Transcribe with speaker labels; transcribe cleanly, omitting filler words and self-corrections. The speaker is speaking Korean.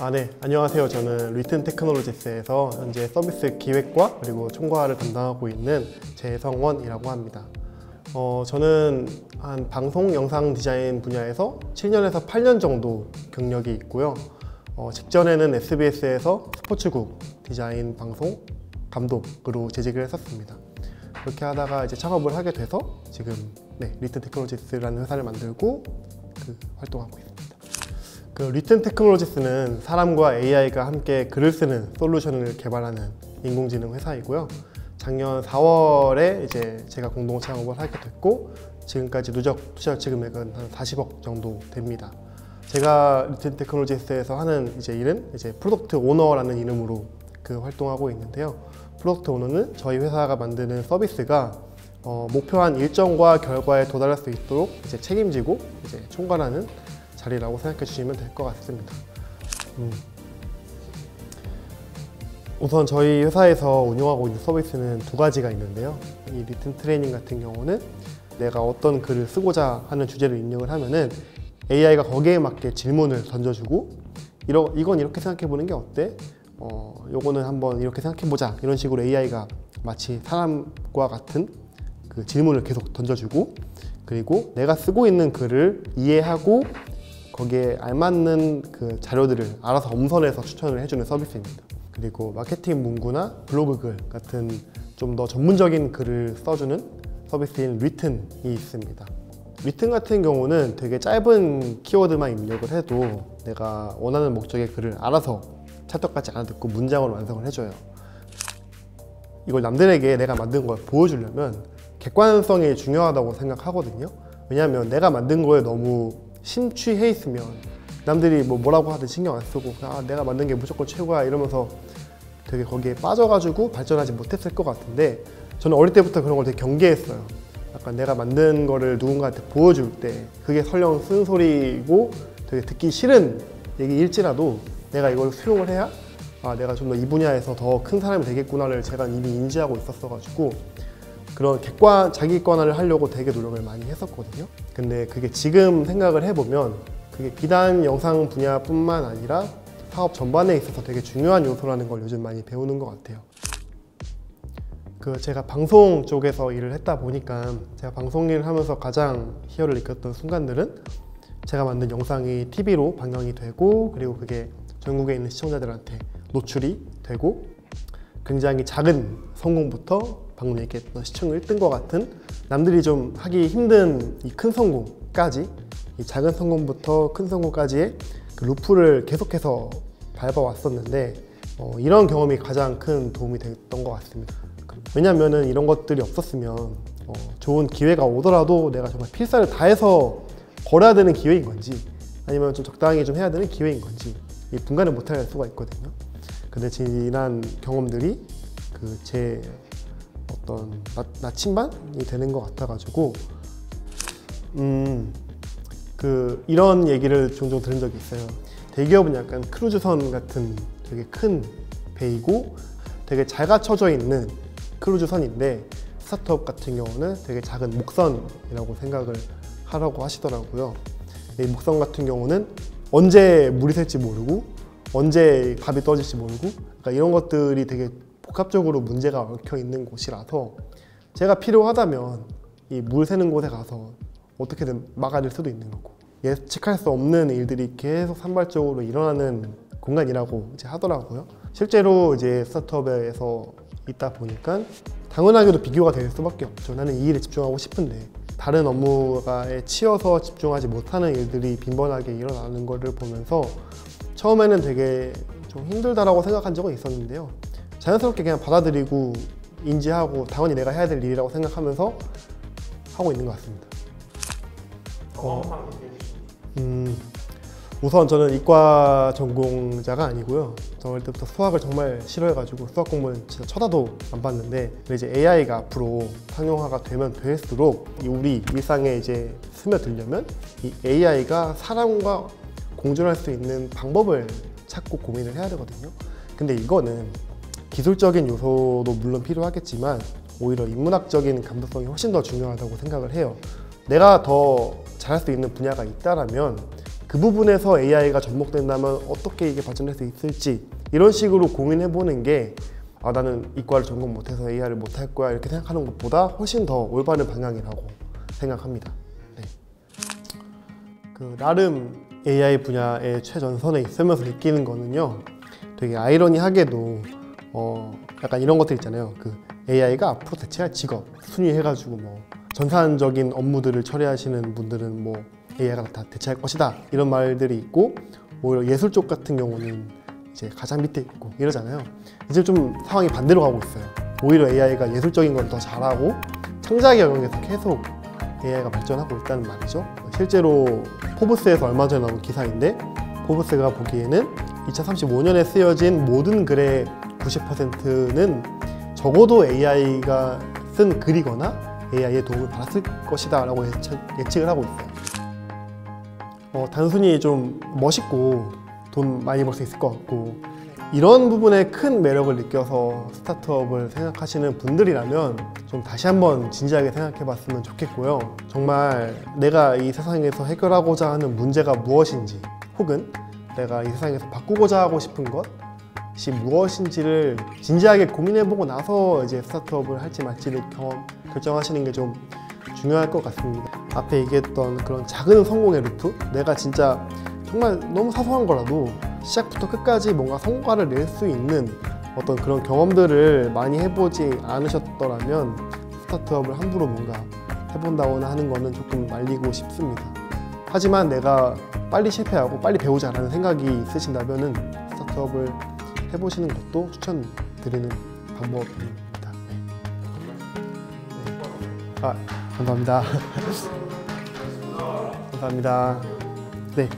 Speaker 1: 네, 안녕하세요. 저는 리튼 테크놀로지스에서 현재 서비스 기획과 그리고 총괄을 담당하고 있는 재성원이라고 합니다. 저는 한 방송 영상 디자인 분야에서 7년에서 8년 정도 경력이 있고요. 직전에는 SBS에서 스포츠국 디자인 방송 감독으로 재직을 했었습니다. 그렇게 하다가 이제 창업을 하게 돼서 지금 리튼 테크놀로지스라는 회사를 만들고 활동하고 있습니다. 리튼 테크놀로지스는 사람과 AI가 함께 글을 쓰는 솔루션을 개발하는 인공지능 회사이고요. 작년 4월에 이제 제가 공동 창업을 하게 됐고 지금까지 누적 투자 금액은 한 40억 정도 됩니다. 제가 리튼 테크놀로지스에서 하는 일은 프로덕트 오너라는 이름으로 활동하고 있는데요. 프로덕트 오너는 저희 회사가 만드는 서비스가 목표한 일정과 결과에 도달할 수 있도록 책임지고 총괄하는 자리라고 생각해 주시면 될 것 같습니다. 우선 저희 회사에서 운영하고 있는 서비스는 두 가지가 있는데요. 이 리튼 트레이닝 같은 경우는 내가 어떤 글을 쓰고자 하는 주제를 입력을 하면은 AI가 거기에 맞게 질문을 던져주고 이건 이렇게 생각해 보는 게 어때? 요거는 한번 이렇게 생각해 보자. 이런 식으로 AI가 마치 사람과 같은 질문을 계속 던져주고, 그리고 내가 쓰고 있는 글을 이해하고 거기에 알맞는 자료들을 알아서 엄선해서 추천을 해주는 서비스입니다. 그리고 마케팅 문구나 블로그 글 같은 좀 더 전문적인 글을 써주는 서비스인 리튼이 있습니다. 리튼 같은 경우는 되게 짧은 키워드만 입력을 해도 내가 원하는 목적의 글을 알아서 찰떡같이 알아듣고 문장으로 완성을 해줘요. 이걸 남들에게 내가 만든 걸 보여주려면 객관성이 중요하다고 생각하거든요. 왜냐하면 내가 만든 거에 너무 심취해 있으면 남들이 뭐라고 하든 신경 안 쓰고 내가 만든 게 무조건 최고야 이러면서 되게 거기에 빠져가지고 발전하지 못했을 것 같은데, 저는 어릴 때부터 그런 걸 되게 경계했어요. 약간 내가 만든 거를 누군가한테 보여줄 때 그게 설령 쓴소리고 되게 듣기 싫은 얘기일지라도 내가 이걸 수용을 해야 내가 좀 더 이 분야에서 더 큰 사람이 되겠구나를 제가 이미 인지하고 있었어가지고 그런 자기관화를 하려고 되게 노력을 많이 했었거든요. 근데 그게 지금 생각을 해보면 그게 비단 영상 분야뿐만 아니라 사업 전반에 있어서 되게 중요한 요소라는 걸 요즘 많이 배우는 것 같아요. 제가 방송 쪽에서 일을 했다 보니까 제가 방송 일을 하면서 가장 희열을 느꼈던 순간들은 제가 만든 영상이 TV로 방영이 되고, 그리고 그게 전국에 있는 시청자들한테 노출이 되고, 굉장히 작은 성공부터 방금 얘기했던 시청 1등과 같은 남들이 좀 하기 힘든 이 큰 성공까지, 이 작은 성공부터 큰 성공까지의 루프를 계속해서 밟아왔었는데 이런 경험이 가장 큰 도움이 됐던 것 같습니다. 왜냐하면 이런 것들이 없었으면 좋은 기회가 오더라도 내가 정말 필사를 다해서 걸어야 되는 기회인 건지 아니면 좀 적당히 좀 해야 되는 기회인 건지 분간을 못할 수가 있거든요. 근데 지난 경험들이 제 어떤 나침반이 되는 것 같아가지고 이런 얘기를 종종 들은 적이 있어요. 대기업은 약간 크루즈선 같은 되게 큰 배이고 되게 잘 갖춰져 있는 크루즈선인데, 스타트업 같은 경우는 되게 작은 목선이라고 생각을 하라고 하시더라고요. 이 목선 같은 경우는 언제 물이 셀지 모르고 언제 밥이 떨어질지 모르고, 그러니까 이런 것들이 되게 복합적으로 문제가 얽혀 있는 곳이라서 제가 필요하다면 이 물 새는 곳에 가서 어떻게든 막아낼 수도 있는 거고, 예측할 수 없는 일들이 계속 산발적으로 일어나는 공간이라고 하더라고요. 실제로 스타트업에서 있다 보니까 당연하게도 비교가 될 수밖에 없죠. 나는 이 일에 집중하고 싶은데 다른 업무에 치여서 집중하지 못하는 일들이 빈번하게 일어나는 거를 보면서 처음에는 되게 좀 힘들다라고 생각한 적은 있었는데요. 자연스럽게 그냥 받아들이고 인지하고 당연히 내가 해야 될 일이라고 생각하면서 하고 있는 것 같습니다. 우선 저는 이과 전공자가 아니고요. 어릴 때부터 수학을 정말 싫어해가지고 수학 공부는 진짜 쳐다도 안 봤는데, AI가 앞으로 상용화가 되면 될수록 우리 일상에 스며들려면 이 AI가 사람과 공존할 수 있는 방법을 찾고 고민을 해야 되거든요. 근데 이거는 기술적인 요소도 물론 필요하겠지만 오히려 인문학적인 감수성이 훨씬 더 중요하다고 생각을 해요. 내가 더 잘할 수 있는 분야가 있다라면 그 부분에서 AI가 접목된다면 어떻게 이게 발전할 수 있을지 이런 식으로 고민해 보는 게 나는 이과를 전공 못해서 AI를 못할 거야 이렇게 생각하는 것보다 훨씬 더 올바른 방향이라고 생각합니다. 네. 나름 AI 분야의 최전선에 있으면서 느끼는 거는요, 되게 아이러니하게도 약간 이런 것들 있잖아요. AI가 앞으로 대체할 직업 순위해가지고 뭐 전산적인 업무들을 처리하시는 분들은 뭐 AI가 다 대체할 것이다 이런 말들이 있고, 오히려 예술 쪽 같은 경우는 이제 가장 밑에 있고 이러잖아요. 이제 좀 상황이 반대로 가고 있어요. 오히려 AI가 예술적인 걸 더 잘하고 창작 영역에서 계속 AI가 발전하고 있다는 말이죠. 실제로 포브스에서 얼마 전에 나온 기사인데, 포브스가 보기에는 2035년에 쓰여진 모든 글의 90%는 적어도 AI가 쓴 글이거나 AI의 도움을 받았을 것이다 라고 예측을 하고 있어요. 단순히 좀 멋있고 돈 많이 벌 수 있을 것 같고 이런 부분에 큰 매력을 느껴서 스타트업을 생각하시는 분들이라면 좀 다시 한번 진지하게 생각해 봤으면 좋겠고요. 정말 내가 이 세상에서 해결하고자 하는 문제가 무엇인지, 혹은 내가 이 세상에서 바꾸고자 하고 싶은 것이 무엇인지를 진지하게 고민해보고 나서 이제 스타트업을 할지 말지를 결정하시는 게 좀 중요할 것 같습니다. 앞에 얘기했던 그런 작은 성공의 루프, 내가 진짜 정말 너무 사소한 거라도 시작부터 끝까지 뭔가 성과를 낼 수 있는 어떤 그런 경험들을 많이 해보지 않으셨더라면 스타트업을 함부로 뭔가 해본다거나 하는 거는 조금 말리고 싶습니다. 하지만 내가 빨리 실패하고 빨리 배우자라는 생각이 있으신다면 스타트업을 해보시는 것도 추천드리는 방법입니다. 감사합니다. 감사합니다. 네.